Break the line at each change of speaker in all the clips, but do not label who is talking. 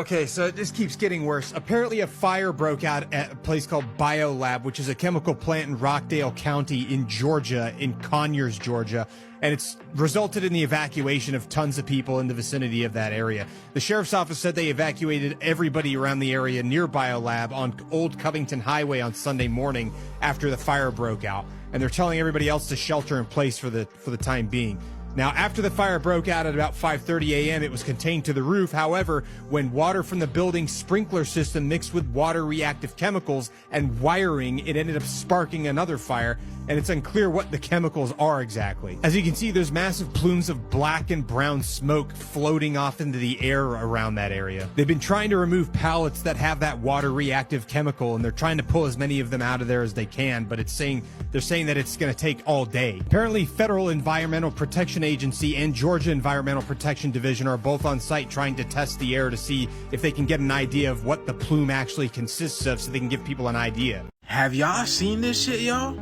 Okay, so it just keeps getting worse. Apparently a fire broke out at a place called BioLab, which is a chemical plant in Rockdale County in Georgia, in Conyers, Georgia, and it's resulted in the evacuation of tons of people in the vicinity of that area. The sheriff's office said they evacuated everybody around the area near BioLab on Old Covington Highway on Sunday morning after the fire broke out, and they're telling everybody else to shelter in place for the time being. Now, after the fire broke out at about 5:30 a.m., it was contained to the roof. However, when water from the building's sprinkler system mixed with water-reactive chemicals and wiring, it ended up sparking another fire, and it's unclear what the chemicals are exactly. As you can see, there's massive plumes of black and brown smoke floating off into the air around that area. They've been trying to remove pallets that have that water-reactive chemical, and they're trying to pull as many of them out of there as they can, but they're saying that it's going to take all day. Apparently, Federal Environmental Protection Agency and Georgia Environmental Protection Division are both on site trying to test the air to see if they can get an idea of what the plume actually consists of so they can give people an idea.
Have y'all seen this shit, y'all?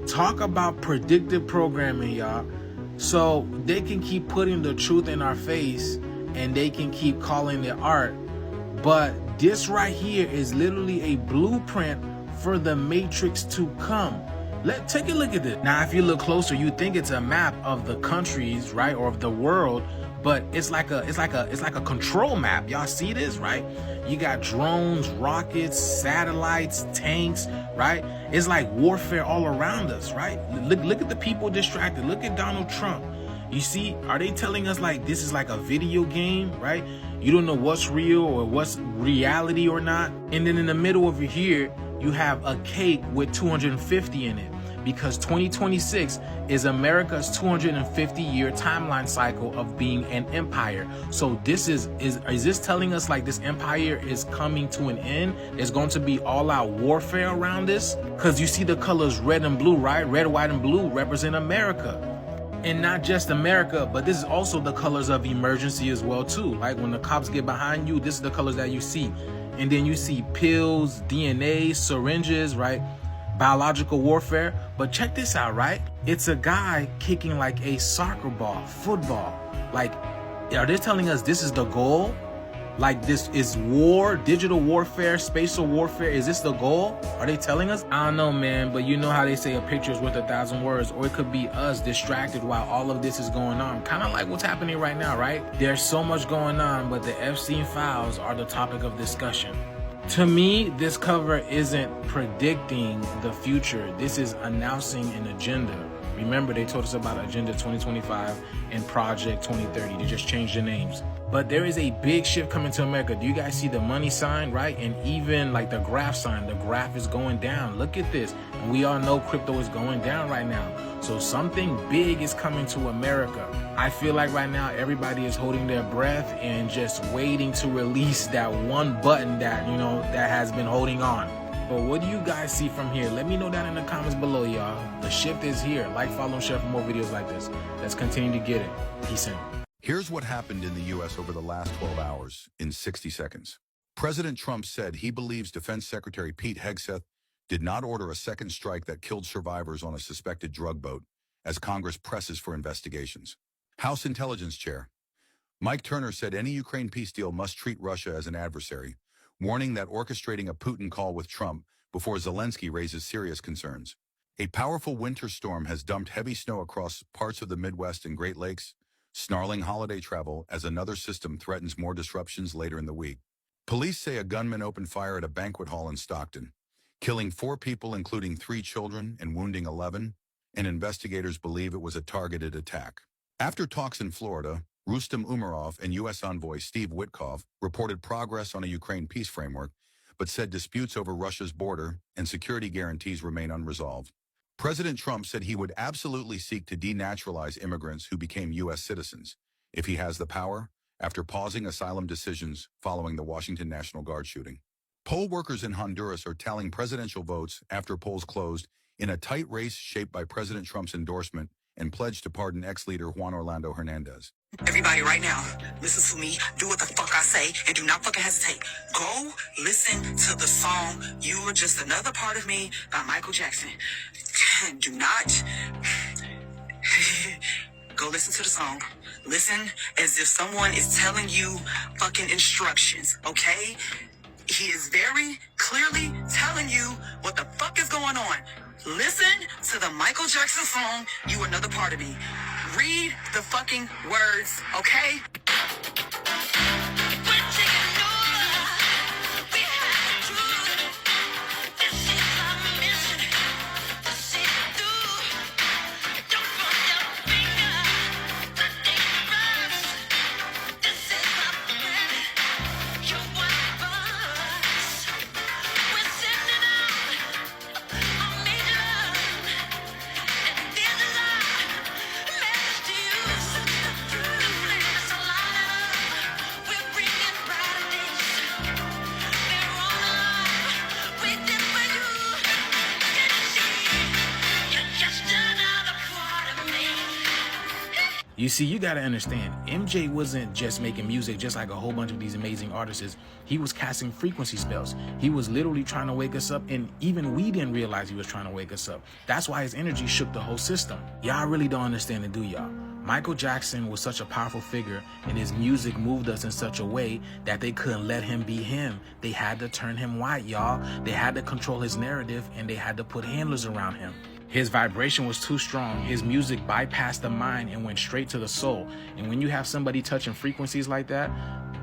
Talk about predictive programming, y'all. So they can keep putting the truth in our face and they can keep calling it art. But this right here is literally a blueprint for the Matrix to come. Take a look at this. Now, if you look closer, you think it's a map of the countries, right, or of the world, but it's like a control map. Y'all see this, right? You got drones, rockets, satellites, tanks, right? It's like warfare all around us, right? Look at the people distracted. Look at Donald Trump. You see, are they telling us like this is like a video game, right? You don't know what's real or what's reality or not. And then in the middle over here, you have a cake with 250 in it, because 2026 is America's 250-year timeline cycle of being an empire. So this is this telling us like this empire is coming to an end? There's going to be all-out warfare around this? Because you see the colors red and blue, right? Red, white, and blue represent America. And not just America, but this is also the colors of emergency as well too. Like when the cops get behind you, this is the colors that you see. And then you see pills, DNA, syringes, right? Biological warfare. But check this out, right? It's a guy kicking like a soccer ball, football. Like, are they telling us this is the goal? Like this is war, digital warfare, spatial warfare. Is this the goal? Are they telling us? I don't know, man, but you know how they say a picture is worth 1,000 words, or it could be us distracted while all of this is going on. Kind of like what's happening right now, right? There's so much going on, but the Epstein files are the topic of discussion. To me, this cover isn't predicting the future. This is announcing an agenda. Remember, they told us about Agenda 2025 and Project 2030. They just changed the names. But there is a big shift coming to America. Do you guys see the money sign, right? And even like the graph sign, the graph is going down. Look at this. And we all know crypto is going down right now. So something big is coming to America. I feel like right now everybody is holding their breath and just waiting to release that one button that, you know, that has been holding on. But what do you guys see from here? Let me know down in the comments below, y'all. The shift is here. Like, follow, and share for more videos like this. Let's continue to get it. Peace in.
Here's what happened in the U.S. over the last 12 hours in 60 seconds. President Trump said he believes Defense Secretary Pete Hegseth did not order a second strike that killed survivors on a suspected drug boat as Congress presses for investigations. House Intelligence Chair Mike Turner said any Ukraine peace deal must treat Russia as an adversary, warning that orchestrating a Putin call with Trump before Zelensky raises serious concerns. A powerful winter storm has dumped heavy snow across parts of the Midwest and Great Lakes, snarling holiday travel as another system threatens more disruptions later in the week. Police say a gunman opened fire at a banquet hall in Stockton, killing 4 people, including 3 children, and wounding 11, and investigators believe it was a targeted attack. After talks in Florida, Rustem Umerov and U.S. Envoy Steve Witkoff reported progress on a Ukraine peace framework, but said disputes over Russia's border and security guarantees remain unresolved. President Trump said he would absolutely seek to denaturalize immigrants who became U.S. citizens, if he has the power, after pausing asylum decisions following the Washington National Guard shooting. Poll workers in Honduras are tallying presidential votes after polls closed in a tight race shaped by President Trump's endorsement and pledge to pardon ex-leader Juan Orlando Hernandez.
Everybody right now, listen to me, do what the fuck I say, and do not fucking hesitate. Go listen to the song You Are Just Another Part of Me by Michael Jackson. Do not Go listen to the song. Listen as if someone is telling you fucking instructions, okay? He is very clearly telling you what the fuck is going on. Listen to the Michael Jackson song, You Another Part of Me. Read the fucking words, okay?
You see, you gotta understand, MJ wasn't just making music just like a whole bunch of these amazing artists. He was casting frequency spells. He was literally trying to wake us up, and even we didn't realize he was trying to wake us up. That's why his energy shook the whole system. Y'all really don't understand it, do y'all? Michael Jackson was such a powerful figure, and his music moved us in such a way that they couldn't let him be him. They had to turn him white, y'all. They had to control his narrative, and they had to put handlers around him. His vibration was too strong. His music bypassed the mind and went straight to the soul. And when you have somebody touching frequencies like that,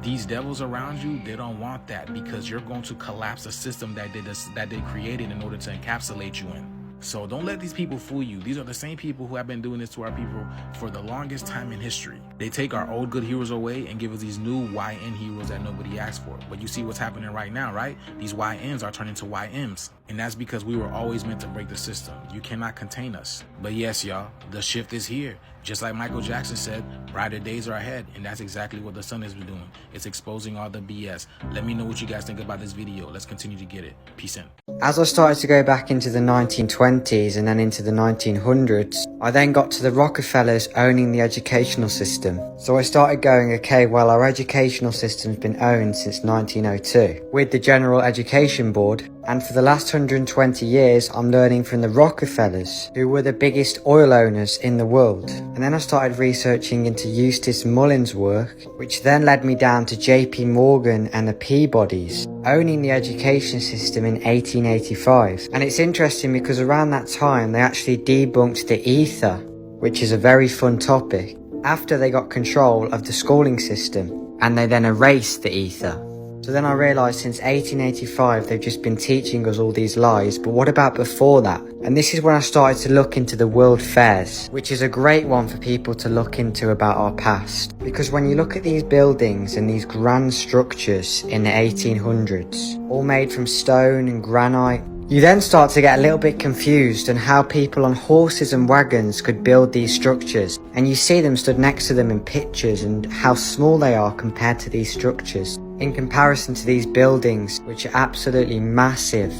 these devils around you, they don't want that, because you're going to collapse the system that they created in order to encapsulate you in. So don't let these people fool you. These are the same people who have been doing this to our people for the longest time in history. They take our old good heroes away and give us these new YN heroes that nobody asked for. But you see what's happening right now, right? These YNs are turning to YMs. And that's because we were always meant to break the system. You cannot contain us. But yes, y'all, the shift is here. Just like Michael Jackson said, brighter days are ahead. And that's exactly what the sun has been doing. It's exposing all the BS. Let me know what you guys think about this video. Let's continue to get it. Peace in.
As I started to go back into the 1920s and then into the 1900s, I then got to the Rockefellers owning the educational system. So I started going, okay, well, our educational system's been owned since 1902 with the General Education Board. And for the last 120 years, I'm learning from the Rockefellers, who were the biggest oil owners in the world. And then I started researching into Eustace Mullins' work, which then led me down to JP Morgan and the Peabodys, owning the education system in 1885. And it's interesting because around that time, they actually debunked the ether, which is a very fun topic, after they got control of the schooling system, and they then erased the ether. So then I realised since 1885 they've just been teaching us all these lies, but what about before that? And this is when I started to look into the World Fairs, which is a great one for people to look into about our past. Because when you look at these buildings and these grand structures in the 1800s, all made from stone and granite, you then start to get a little bit confused on how people on horses and wagons could build these structures. And you see them stood next to them in pictures and how small they are compared to these structures, in comparison to these buildings, which are absolutely massive.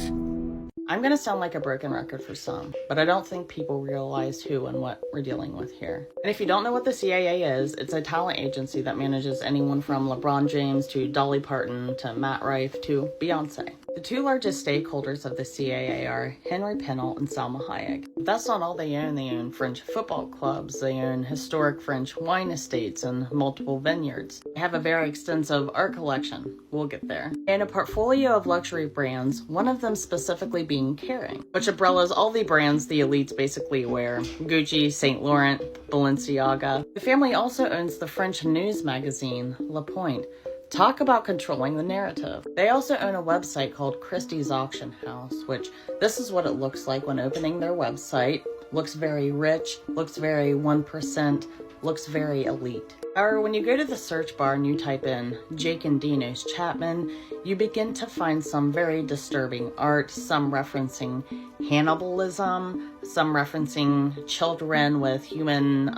I'm going to sound like a broken record for some, but I don't think people realize who and what we're dealing with here. And if you don't know what the CIA is, it's a talent agency that manages anyone from LeBron James to Dolly Parton to Matt Rife to Beyonce. The two largest stakeholders of the CIA are Henry Pennell and Salma Hayek. But that's not all they own. They own French football clubs, they own historic French wine estates and multiple vineyards. They have a very extensive art collection. We'll get there. And a portfolio of luxury brands, one of them specifically being Kering, which umbrellas all the brands the elites basically wear: Gucci, Saint Laurent, Balenciaga. The family also owns the French news magazine Le Point. Talk about controlling the narrative. They also own a website called Christie's Auction House, which this is what it looks like when opening their website. Looks very rich, looks very 1%, looks very elite. However, when you go to the search bar and you type in Jake and Dino's Chapman, you begin to find some very disturbing art, some referencing cannibalism, some referencing children with human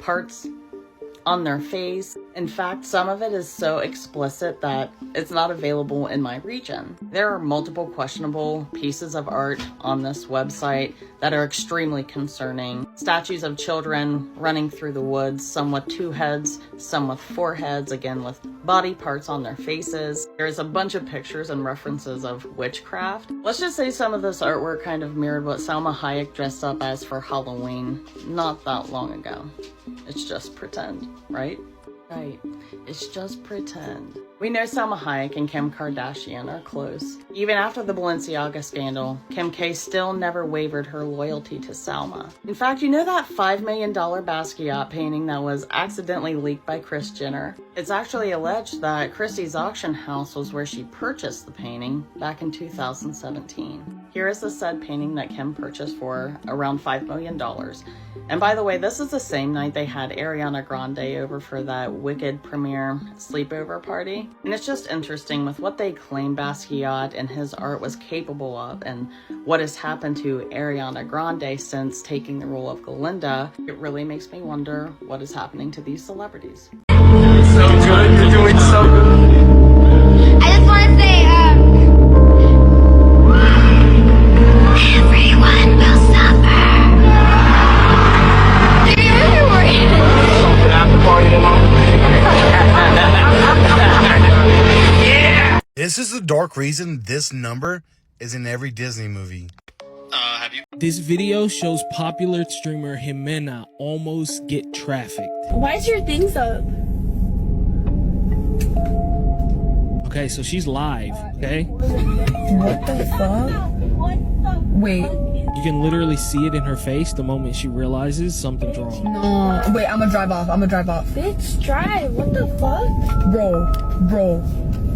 parts. on their face. In fact, some of it is so explicit that it's not available in my region. There are multiple questionable pieces of art on this website that are extremely concerning. Statues of children running through the woods, some with 2 heads, some with 4 heads, again with body parts on their faces. There's a bunch of pictures and references of witchcraft. Let's just say some of this artwork kind of mirrored what Salma Hayek dressed up as for Halloween not that long ago. It's just pretend, right? Right. It's just pretend. We know Salma Hayek and Kim Kardashian are close. Even after the Balenciaga scandal, Kim K still never wavered her loyalty to Salma. In fact, you know that $5 million Basquiat painting that was accidentally leaked by Kris Jenner? It's actually alleged that Christie's auction house was where she purchased the painting back in 2017. Here is the said painting that Kim purchased for around $5 million. And by the way, this is the same night they had Ariana Grande over for that Wicked premiere sleepover party. And it's just interesting with what they claim Basquiat and his art was capable of and what has happened to Ariana Grande since taking the role of Glinda. It really makes me wonder what is happening to these celebrities.
So good. You're doing so good.
I just want to say, everyone will suffer.
After party
This is the dark reason this number is in every Disney movie.
This video shows popular streamer Jimena almost get trafficked.
Why is your things up?
Okay, so she's live, okay?
What the fuck? Wait.
You can literally see it in her face the moment she realizes something's wrong.
No. Wait, I'm gonna drive off. Bitch, drive. What the fuck? Bro.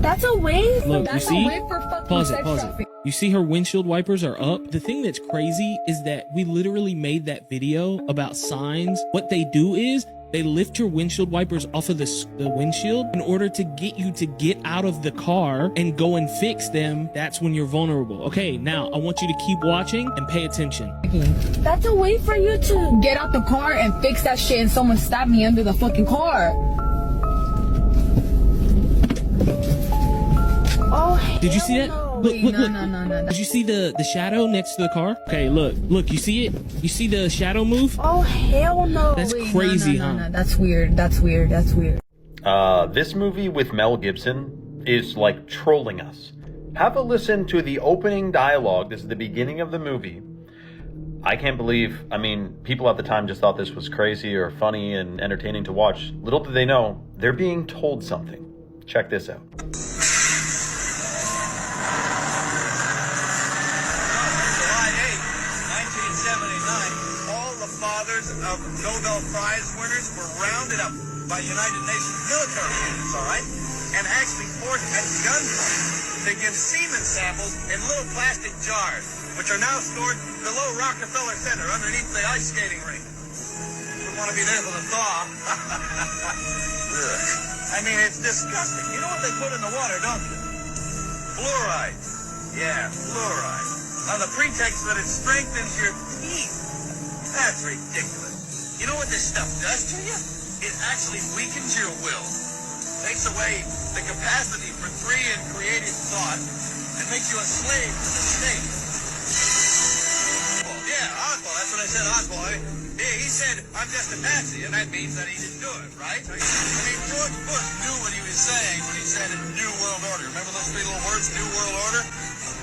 That's a wave.
Look,
That's
you see?
a wave for fucking
Pause it.
sex trafficking.
You see her windshield wipers are up? The thing that's crazy is that we literally made that video about signs. What they do is they lift your windshield wipers off of the windshield in order to get you to get out of the car and go and fix them. That's when you're vulnerable. Okay, now I want you to keep watching and pay attention.
That's a way for you to get out the car and fix that shit and someone stabbed me under the fucking car. Oh,
Did you see that?
no.
Look,
Wait,
look,
no,
look.
no.
Did you see the shadow next to the car? Okay, look, you see it? You see the shadow move?
Oh, hell no.
That's
Wait,
crazy,
no.
huh?
That's weird.
This movie with Mel Gibson is like trolling us. Have a listen to the opening dialogue. This is the beginning of the movie. I can't believe, people at the time just thought this was crazy or funny and entertaining to watch. Little did they know, they're being told something. Check this out.
Of Nobel Prize winners were rounded up by United Nations military units, all right, and actually forced at gunpoint to give semen samples in little plastic jars, which are now stored below Rockefeller Center underneath the ice skating rink. You want to be there for the thaw. It's disgusting. You know what they put in the water, don't you? Fluoride. Yeah, fluoride. On the pretext that it strengthens your teeth. That's ridiculous. You know what this stuff does to you? It actually weakens your will, takes away the capacity for free and creative thought, and makes you a slave to the state. Yeah, Oswald, that's what I said, Oswald. He said, I'm just a Nazi, and that means that he didn't do it, right? George Bush knew what he was saying when he said New World Order. Remember those three little words, New World Order?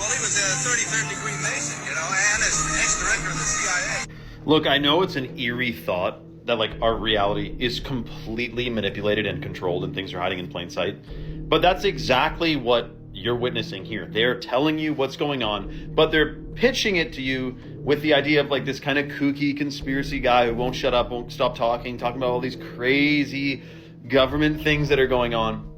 Well, he was a 33rd degree Mason, and as ex-director of the CIA.
Look, I know it's an eerie thought that our reality is completely manipulated and controlled and things are hiding in plain sight. But that's exactly what you're witnessing here. They're telling you what's going on, but they're pitching it to you with the idea of this kind of kooky conspiracy guy who won't shut up, won't stop talking about all these crazy government things that are going on.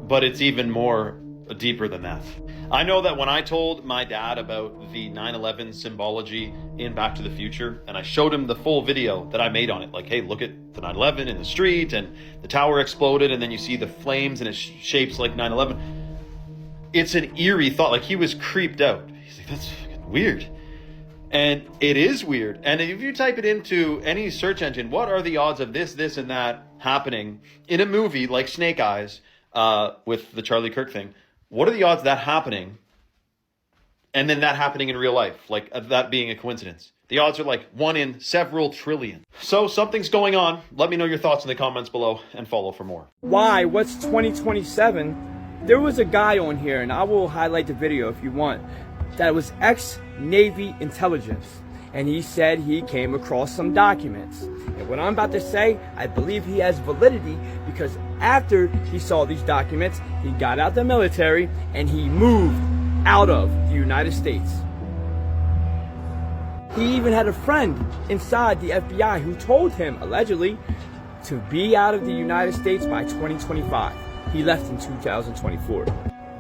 But it's even more deeper than that. I know that when I told my dad about the 9/11 symbology in Back to the Future, and I showed him the full video that I made on it, hey, look at the 9/11 in the street, and the tower exploded, and then you see the flames, and it shapes like 9/11. It's an eerie thought. He was creeped out. He's like, that's fucking weird. And it is weird. And if you type it into any search engine, what are the odds of this, and that happening in a movie like Snake Eyes with the Charlie Kirk thing? What are the odds of that happening and then that happening in real life? Like that being a coincidence? The odds are like 1 in several trillion. So something's going on. Let me know your thoughts in the comments below and follow for more.
Why? What's 2027? There was a guy on here, and I will highlight the video if you want, that was ex-Navy intelligence. And he said he came across some documents. And what I'm about to say, I believe he has validity, because after he saw these documents, he got out the military and he moved out of the United States. He even had a friend inside the FBI who told him, allegedly, to be out of the United States by 2025. He left in 2024.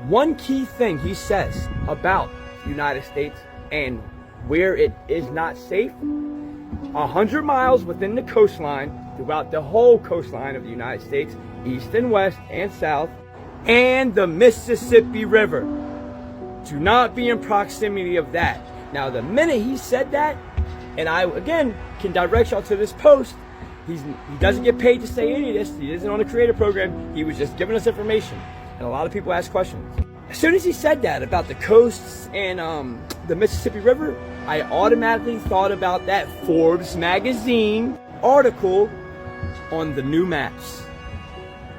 One key thing he says about the United States and where it is not safe, 100 miles within the coastline, throughout the whole coastline of the United States, east and west and south, and the Mississippi River. Do not be in proximity of that. Now, the minute he said that, and I, again, can direct y'all to this post, he doesn't get paid to say any of this. He isn't on a creator program. He was just giving us information. And a lot of people ask questions. As soon as he said that about the coasts and the Mississippi River, I automatically thought about that Forbes magazine article on the new maps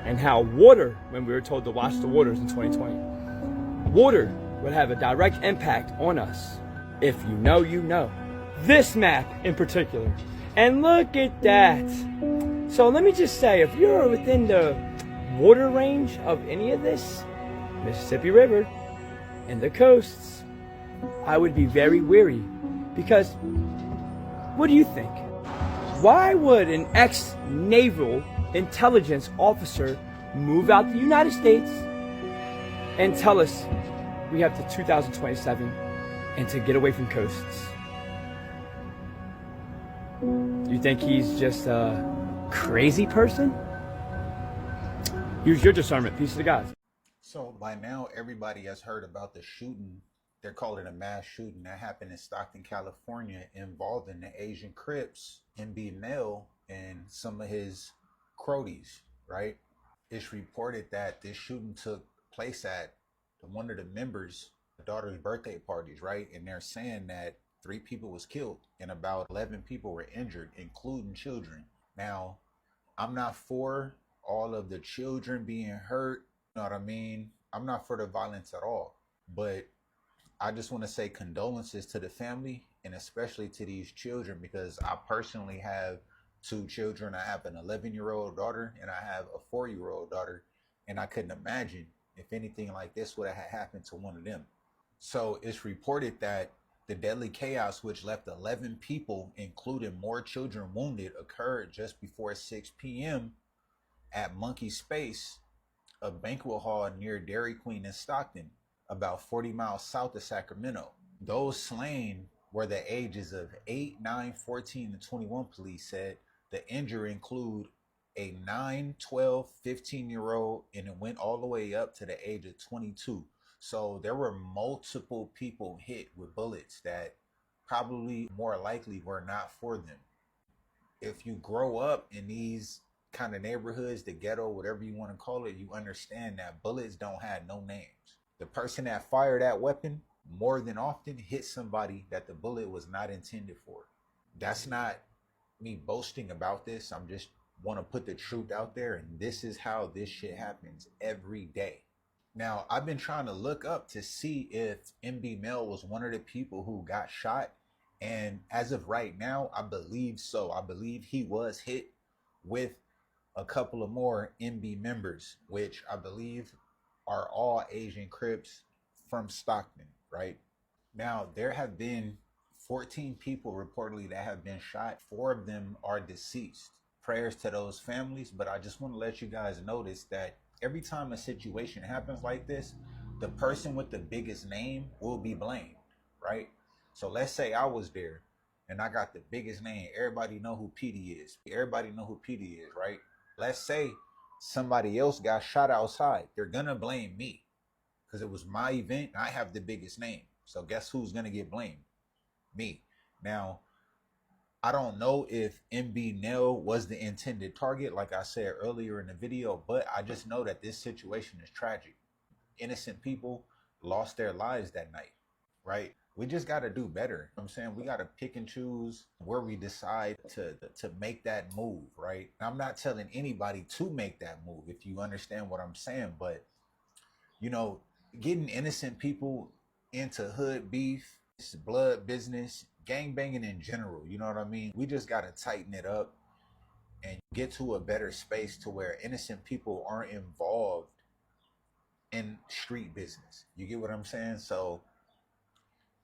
and how water, when we were told to watch the waters in 2020, water would have a direct impact on us. If you know, you know. This map in particular. And look at that. So let me just say, if you're within the water range of any of this, Mississippi River and the coasts, I would be very wary. Because, what do you think? Why would an ex-naval intelligence officer move out the United States and tell us we have to 2027 and to get away from coasts? Do you think he's just a crazy person? Use your discernment, peace to God.
So by now, everybody has heard about the shooting. They're calling it a mass shooting that happened in Stockton, California, involving the Asian Crips, MB Mel, and some of his cronies, right? It's reported that this shooting took place at one of the members' daughter's birthday parties, right? And they're saying that 3 people was killed and about 11 people were injured, including children. Now, I'm not for all of the children being hurt, you know what I mean? I'm not for the violence at all, but I just want to say condolences to the family and especially to these children, because I personally have 2 children. I have an 11-year-old daughter and I have a 4-year-old daughter, and I couldn't imagine if anything like this would have happened to one of them. So it's reported that the deadly chaos, which left 11 people, including more children wounded, occurred just before 6 p.m. at Monkey Space, a banquet hall near Dairy Queen in Stockton, about 40 miles south of Sacramento. Those slain were the ages of 8, 9, 14, and 21, police said. The injured include a 9, 12, 15-year-old, and it went all the way up to the age of 22. So there were multiple people hit with bullets that probably more likely were not for them. If you grow up in these kind of neighborhoods, the ghetto, whatever you want to call it, you understand that bullets don't have no names. The person that fired that weapon more than often hit somebody that the bullet was not intended for. That's not me boasting about this. I'm just want to put the truth out there, and this is how this shit happens every day. Now, I've been trying to look up to see if MB Mel was one of the people who got shot, and as of right now, I believe so. I believe he was hit with a couple of more MB members, which I believe are all Asian Crips from Stockton, right? Now, there have been 14 people reportedly that have been shot. 4 of them are deceased. Prayers to those families, but I just want to let you guys notice that every time a situation happens like this, the person with the biggest name will be blamed, right? So let's say I was there and I got the biggest name. Everybody know who PD is. Everybody know who PD is, right? Let's say somebody else got shot outside. They're gonna blame me because it was my event and I have the biggest name. So guess who's gonna get blamed? Me. Now, I don't know if MB Nell was the intended target, like I said earlier in the video, but I just know that this situation is tragic. Innocent people lost their lives that night, right? We just got to do better. You know what I'm saying, we got to pick and choose where we decide to make that move, right? I'm not telling anybody to make that move, if you understand what I'm saying, but you know, getting innocent people into hood beef, blood business, gang banging in general, you know what I mean? We just got to tighten it up and get to a better space to where innocent people aren't involved in street business. You get what I'm saying? So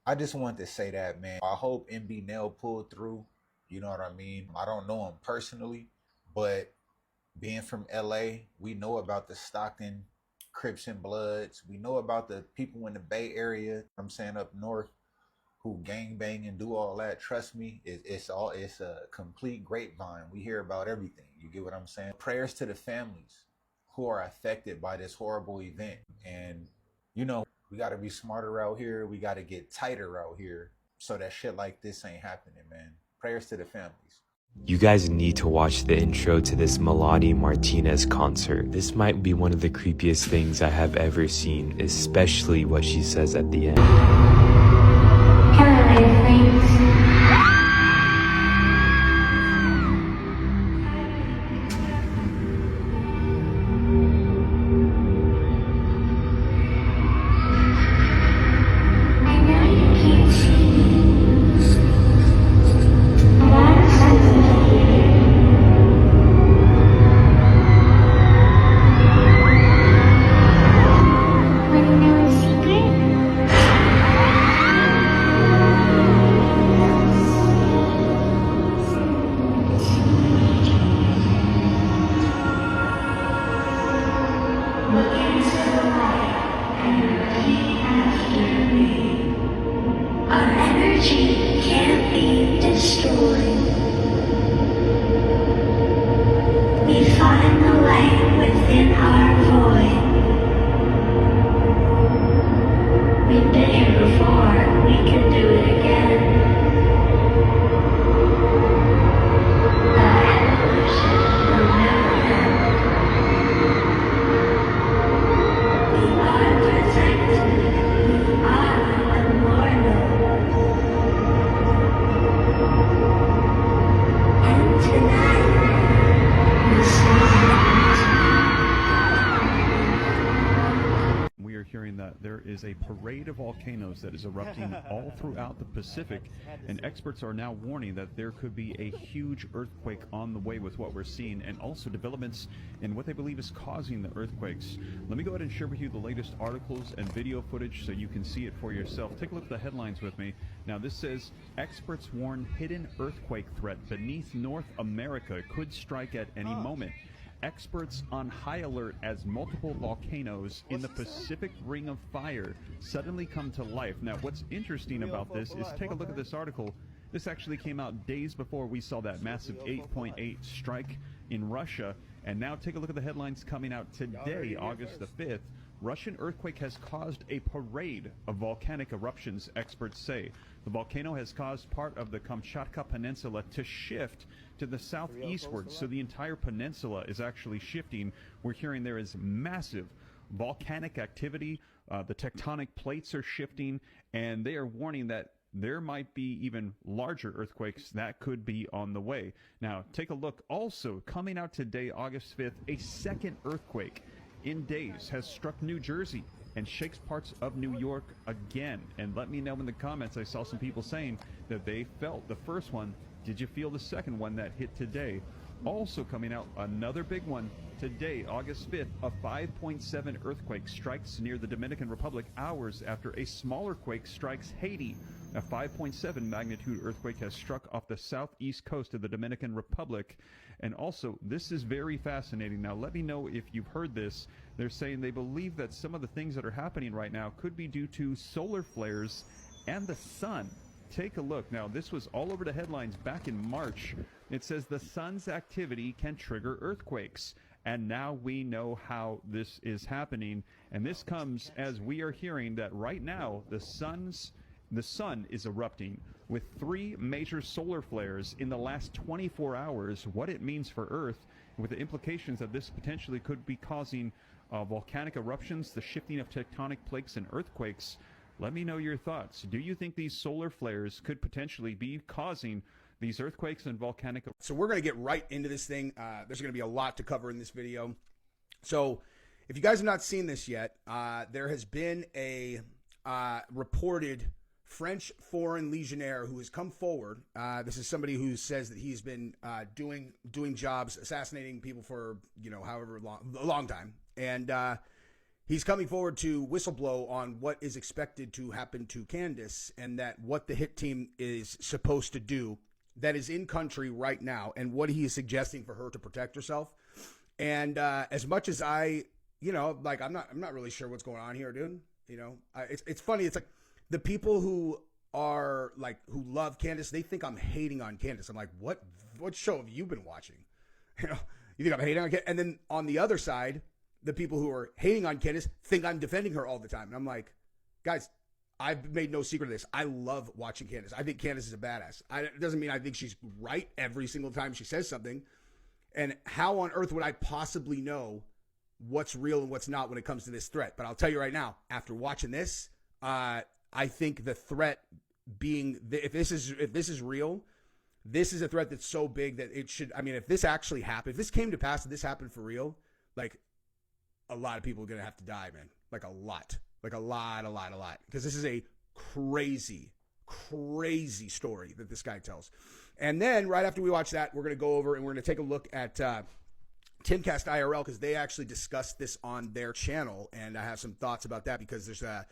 I just wanted to say that, man. I hope MB Nell pulled through. You know what I mean? I don't know him personally, but being from LA, we know about the Stockton Crips and Bloods. We know about the people in the Bay Area, I'm saying up north, who gang bang and do all that. Trust me, it's a complete grapevine. We hear about everything. You get what I'm saying? Prayers to the families who are affected by this horrible event. And, you know, we got to be smarter out here. We got to get tighter out here so that shit like this ain't happening, man. Prayers to the families.
You guys need to watch the intro to this Melanie Martinez concert. This might be one of the creepiest things I have ever seen, especially what she says at the end.
Hello, airplanes.
Is a parade of volcanoes that is erupting all throughout the Pacific, and experts are now warning that there could be a huge earthquake on the way with what we're seeing, and also developments in what they believe is causing the earthquakes. Let me go ahead and share with you the latest articles and video footage so you can see it for yourself. Take a look at the headlines with me. Now this says, experts warn hidden earthquake threat beneath North America could strike at any moment. Experts on high alert as multiple volcanoes in the Pacific Ring of Fire suddenly come to life. Now, what's interesting about this is take a look at this article. This actually came out days before we saw that massive 8.8 strike in Russia. And now take a look at the headlines coming out today, August the 5th. Russian earthquake has caused a parade of volcanic eruptions, experts say. The volcano has caused part of the Kamchatka Peninsula to shift to the southeastward, so the entire peninsula is actually shifting. We're hearing there is massive volcanic activity. The tectonic plates are shifting, and they are warning that there might be even larger earthquakes that could be on the way. Now, take a look. Also, coming out today, August 5th, a second earthquake in days has struck New Jersey and shakes parts of New York again. And let me know in the comments. I saw some people saying that they felt the first one. Did you feel the second one that hit today? Also coming out, another big one today, August 5th, a 5.7 earthquake strikes near the Dominican Republic hours after a smaller quake strikes Haiti. A 5.7 magnitude earthquake has struck off the southeast coast of the Dominican Republic. And also, this is very fascinating. Now, let me know if you've heard this. They're saying they believe that some of the things that are happening right now could be due to solar flares and the sun. Take a look. Now, this was all over the headlines back in March. It says the sun's activity can trigger earthquakes. And now we know how this is happening. And this comes as we are hearing that right now the sun is erupting. with 3 major solar flares in the last 24 hours, what it means for Earth, with the implications that this potentially could be causing volcanic eruptions, the shifting of tectonic plates, and earthquakes. Let me know your thoughts. Do you think these solar flares could potentially be causing these earthquakes and volcanic...
So we're going to get right into this thing. There's going to be a lot to cover in this video. So if you guys have not seen this yet, there has been a reported French foreign legionnaire who has come forward. This is somebody who says that he's been doing jobs, assassinating people for, however long, a long time. And he's coming forward to whistleblow on what is expected to happen to Candace, and that what the hit team is supposed to do that is in country right now, and what he is suggesting for her to protect herself. And as much as I'm not really sure what's going on here, dude. It's funny. It's like the people who are like, who love Candace, they think I'm hating on Candace. I'm like, what show have you been watching? You think I'm hating on Candace? And then on the other side, the people who are hating on Candace think I'm defending her all the time. And I'm like, guys, I've made no secret of this. I love watching Candace. I think Candace is a badass. It doesn't mean I think she's right every single time she says something. And how on earth would I possibly know what's real and what's not when it comes to this threat? But I'll tell you right now, after watching this, I think the threat being, if this is real, this is a threat that's so big that it should, if this actually happened, if this came to pass, if this happened for real, like, a lot of people are going to have to die, man. Like a lot. Because this is a crazy story that this guy tells. And then right after we watch that, we're going to go over and we're going to take a look at Timcast IRL, because they actually discussed this on their channel. And I have some thoughts about that, because there's a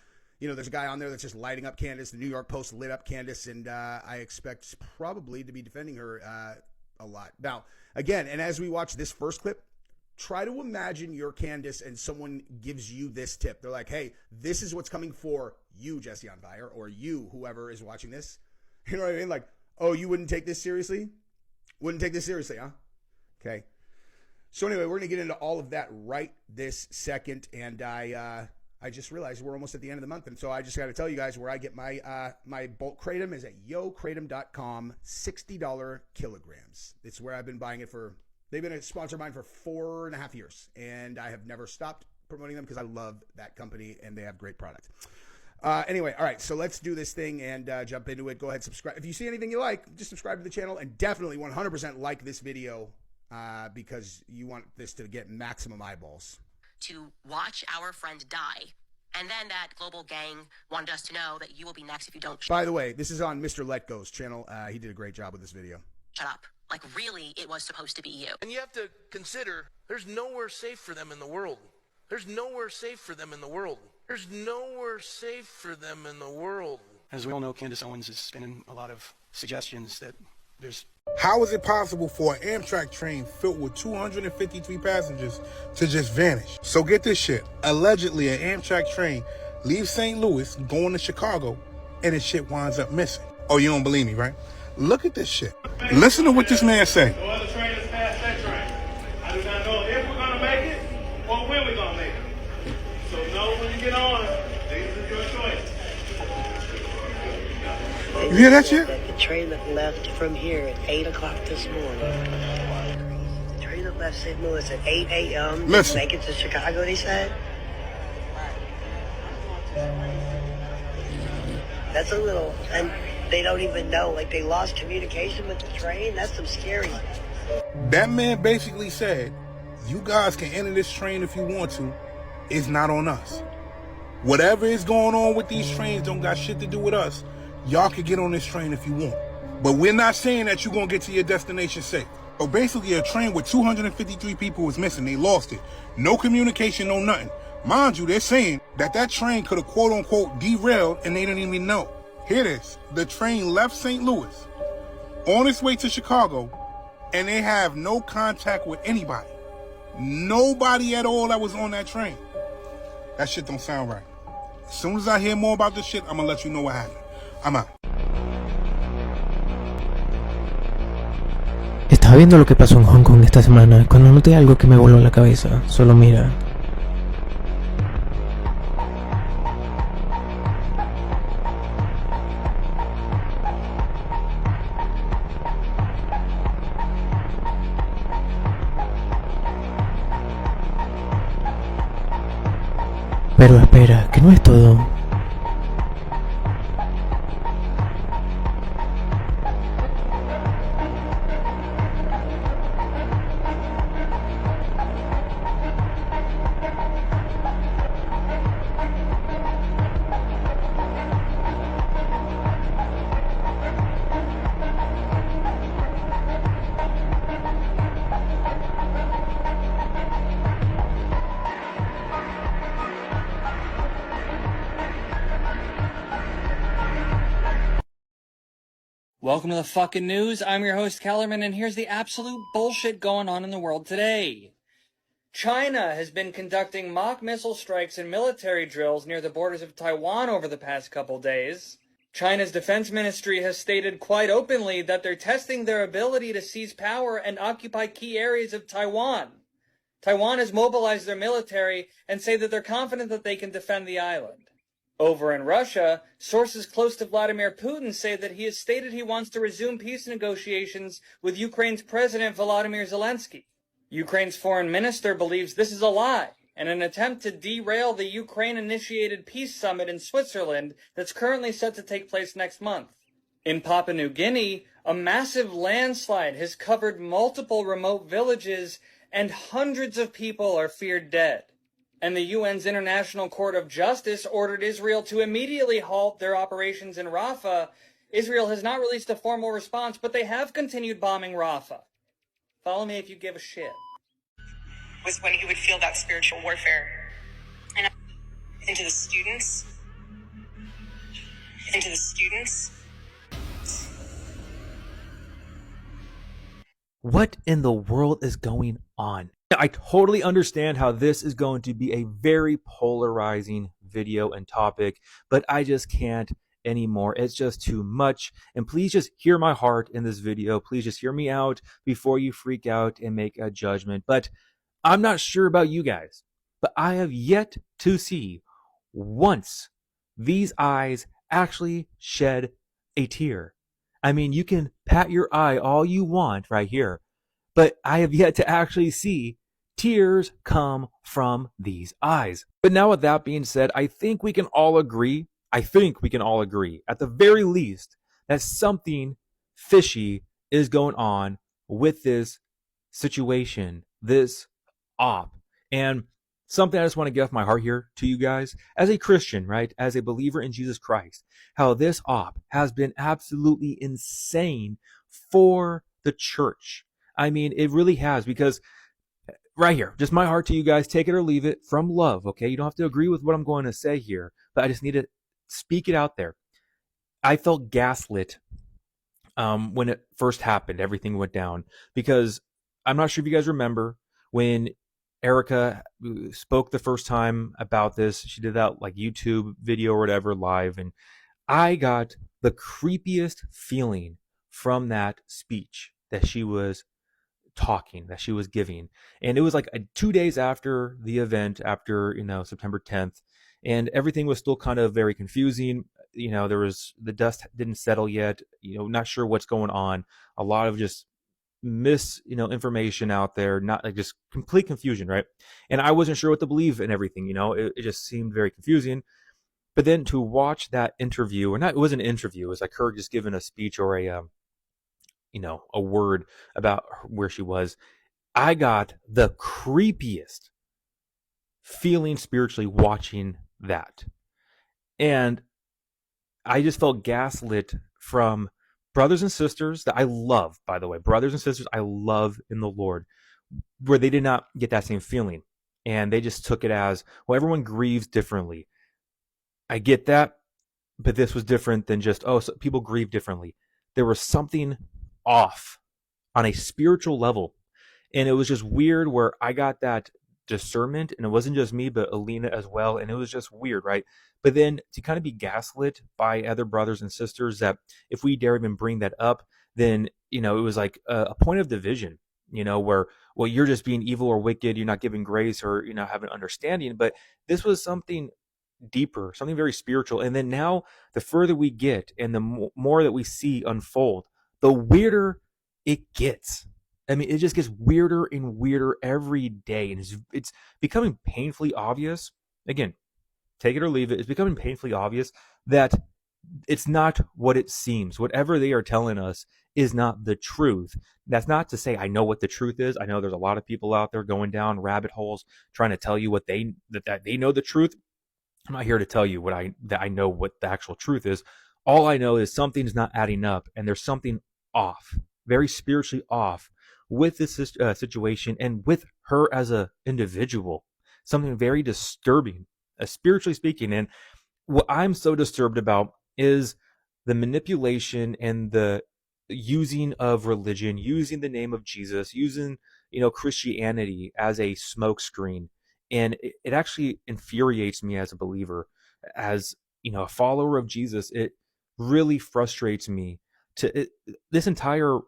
guy on there that's just lighting up Candace. The New York Post lit up Candace, and I expect probably to be defending her a lot. Now, again, and as we watch this first clip, try to imagine you're Candace and someone gives you this tip. They're like, hey, this is what's coming for you, Jesse on Fire, or you, whoever is watching this. You know what I mean? Like, oh, you wouldn't take this seriously? Wouldn't take this seriously, huh? Okay. So anyway, we're going to get into all of that right this second. And I just realized we're almost at the end of the month. And so I just got to tell you guys where I get my bulk kratom is at yokratom.com, $60 kilograms. It's where I've been buying it for. They've been a sponsor of mine for 4.5 years, and I have never stopped promoting them because I love that company and they have great product. Anyway, all right, so let's do this thing and jump into it. Go ahead, subscribe. If you see anything you like, just subscribe to the channel, and definitely 100% like this video because you want this to get maximum eyeballs.
To watch our friend die, and then that global gang wanted us to know that you will be next if you don't.
By the way, this is on Mr. Let Go's channel. He did a great job with this video.
Shut up. Like, really, it was supposed to be you.
And you have to consider, there's nowhere safe for them in the world. There's nowhere safe for them in the world. There's nowhere safe for them in the world.
As we all know, Candace Owens is spinning a lot of suggestions that there's...
How is it possible for an Amtrak train filled with 253 passengers to just vanish? So get this shit. Allegedly, an Amtrak train leaves St. Louis going to Chicago, and the shit winds up missing. Oh, you don't believe me, right? Look at this shit. Listen to what this man say.
No other train has passed that train. I do not know if we're going to make it or when we're going to make it. So know when you get on, this is your choice.
You hear that shit?
The train that left from here at 8 o'clock this morning. The train that left St. Louis at 8 a.m.
Listen.
Make it to Chicago, they said. That's a little... And they don't even know, like they lost communication with the train. That's some scary.
That man basically said, you guys can enter this train if you want to. It's not on us. Whatever is going on with these trains don't got shit to do with us. Y'all can get on this train if you want. But we're not saying that you're going to get to your destination safe. So basically a train with 253 people was missing. They lost it. No communication, no nothing. Mind you, they're saying that that train could have quote unquote derailed and they didn't even know. Hear this. The train left St. Louis on its way to Chicago, and they have no contact with anybody. Nobody at all that was on that train. That shit don't sound right. As soon as I hear more about this shit, I'm gonna let you know what happened. I'm out.
Estaba viendo lo que pasó en Hong Kong esta semana cuando noté algo que me voló la cabeza. Solo mira. Pero espera, que no es todo.
Welcome to the fucking news. I'm your host, Kellerman, and here's the absolute bullshit going on in the world today. China has been conducting mock missile strikes and military drills near the borders of Taiwan over the past couple days. China's defense ministry has stated quite openly that they're testing their ability to seize power and occupy key areas of Taiwan. Taiwan has mobilized their military and say that they're confident that they can defend the island. Over in Russia, sources close to Vladimir Putin say that he has stated he wants to resume peace negotiations with Ukraine's President Volodymyr Zelensky. Ukraine's foreign minister believes this is a lie and an attempt to derail the Ukraine-initiated peace summit in Switzerland that's currently set to take place next month. In Papua New Guinea, a massive landslide has covered multiple remote villages and hundreds of people are feared dead. And the UN's International Court of Justice ordered Israel to immediately halt their operations in Rafah. Israel has not released a formal response, but they have continued bombing Rafah. Follow me if you give a shit.
Was when he would feel that spiritual warfare. And into the students.
What in the world is going on? I totally understand how this is going to be a very polarizing video and topic, but I just can't anymore. It's just too much. And please just hear my heart in this video. Please just hear me out before you freak out and make a judgment. But I'm not sure about you guys, but I have yet to see once these eyes actually shed a tear. I mean, you can pat your eye all you want right here, but I have yet to actually see tears come from these eyes. But now with that being said, I think we can all agree, at the very least, that something fishy is going on with this situation, this op. And something I just want to get off my heart here to you guys, as a Christian, right, as a believer in Jesus Christ, how this op has been absolutely insane for the church. I mean, it really has, because right here, just my heart to you guys, take it or leave it, from love, okay? You don't have to agree with what I'm going to say here, but I just need to speak it out there. I felt gaslit when it first happened, everything went down, because I'm not sure if you guys remember when Erica spoke the first time about this. She did that like YouTube video or whatever live, and I got the creepiest feeling from that speech that she was talking, that she was giving. And it was like 2 days after the event, after, September 10th, and everything was still kind of very confusing. There was, the dust didn't settle yet, not sure what's going on. A lot of just information out there, not like just complete confusion, right? And I wasn't sure what to believe in everything, it just seemed very confusing. But then to watch that interview, it wasn't an interview, it was like her just giving a speech or a word about where she was. I got the creepiest feeling spiritually watching that. And I just felt gaslit from brothers and sisters that I love, by the way, brothers and sisters I love in the Lord, where they did not get that same feeling. And they just took it as, well, everyone grieves differently. I get that, but this was different than just, so people grieve differently. There was something off on a spiritual level. And it was just weird where I got that discernment, and it wasn't just me, but Alina as well. And it was just weird, right? But then to kind of be gaslit by other brothers and sisters that if we dare even bring that up, then, it was like a point of division, where, well, you're just being evil or wicked, you're not giving grace or, having understanding. But this was something deeper, something very spiritual. And then now the further we get and the more that we see unfold, the weirder it gets. I mean, it just gets weirder and weirder every day. And it's becoming painfully obvious. Again, take it or leave it. It's becoming painfully obvious that it's not what it seems. Whatever they are telling us is not the truth. That's not to say I know what the truth is. I know there's a lot of people out there going down rabbit holes trying to tell you what that they know the truth. I'm not here to tell you that I know what the actual truth is. All I know is something's not adding up, and there's something off, very spiritually off, with this situation and with her as a individual. Something very disturbing, spiritually speaking. And what I'm so disturbed about is the manipulation and the using of religion, using the name of Jesus, using Christianity as a smokescreen. And it actually infuriates me as a believer, as a follower of Jesus. It really frustrates me this entire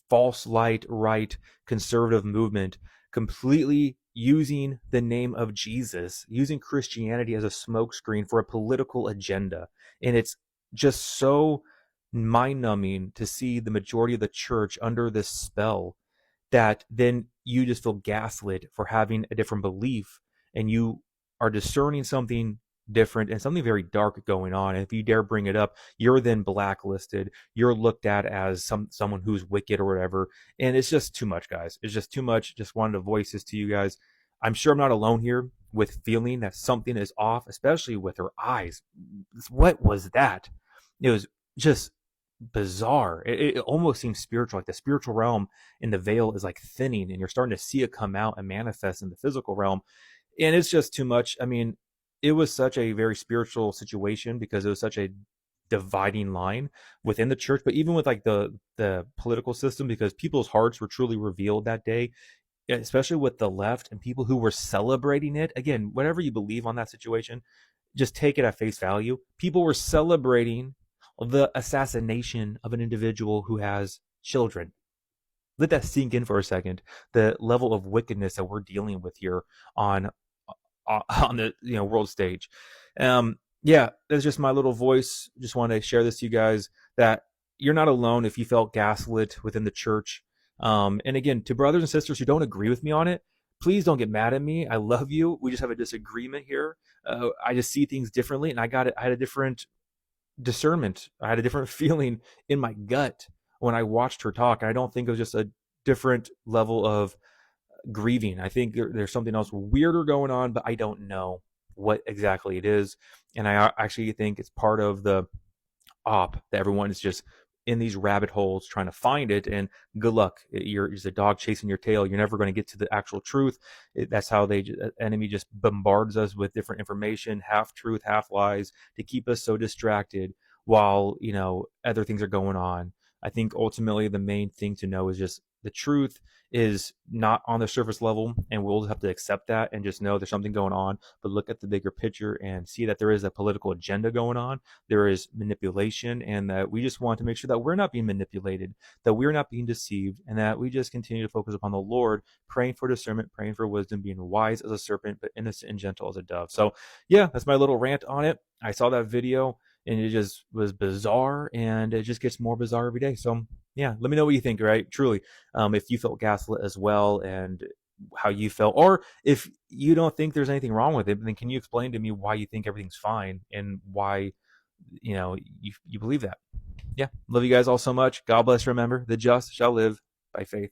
false light, right, conservative movement completely using the name of Jesus, using Christianity as a smokescreen for a political agenda. And it's just so mind-numbing to see the majority of the church under this spell, that then you just feel gaslit for having a different belief, and you are discerning something different and something very dark going on. And if you dare bring it up, you're then blacklisted. You're looked at as someone who's wicked or whatever. And it's just too much, guys. It's just too much. Just wanted to voice this to you guys. I'm sure I'm not alone here with feeling that something is off, especially with her eyes. What was that? It was just bizarre. It almost seems spiritual, like the spiritual realm in the veil is like thinning, and you're starting to see it come out and manifest in the physical realm. And it's just too much. I mean, it was such a very spiritual situation because it was such a dividing line within the church, but even with like the political system, because people's hearts were truly revealed that day, especially with the left and people who were celebrating it. Again, whatever you believe on that situation, just take it at face value. People were celebrating the assassination of an individual who has children. Let that sink in for a second. The level of wickedness that we're dealing with here on the world stage. Yeah, that's just my little voice. Just want to share this to you guys, that you're not alone if you felt gaslit within the church. And again, to brothers and sisters who don't agree with me on it, please don't get mad at me. I love you. We just have a disagreement here. I just see things differently, and I had a different discernment. I had a different feeling in my gut when I watched her talk. I don't think it was just a different level of grieving. I think there's something else weirder going on, but I don't know what exactly it is. And I actually think it's part of the op that everyone is just in these rabbit holes trying to find it. And good luck. You're just a dog chasing your tail. You're never going to get to the actual truth. That's how the enemy just bombards us with different information, half truth, half lies, to keep us so distracted while other things are going on. I think ultimately the main thing to know is just the truth is not on the surface level, and we'll have to accept that and just know there's something going on, but look at the bigger picture and see that there is a political agenda going on. There is manipulation, and that we just want to make sure that we're not being manipulated, that we're not being deceived, and that we just continue to focus upon the Lord, praying for discernment, praying for wisdom, being wise as a serpent, but innocent and gentle as a dove. So yeah, that's my little rant on it. I saw that video and it just was bizarre, and it just gets more bizarre every day. So yeah, let me know what you think, right? Truly, if you felt gaslit as well, and how you felt, or if you don't think there's anything wrong with it, then can you explain to me why you think everything's fine and why you believe that? Yeah, love you guys all so much. God bless. Remember, the just shall live by faith.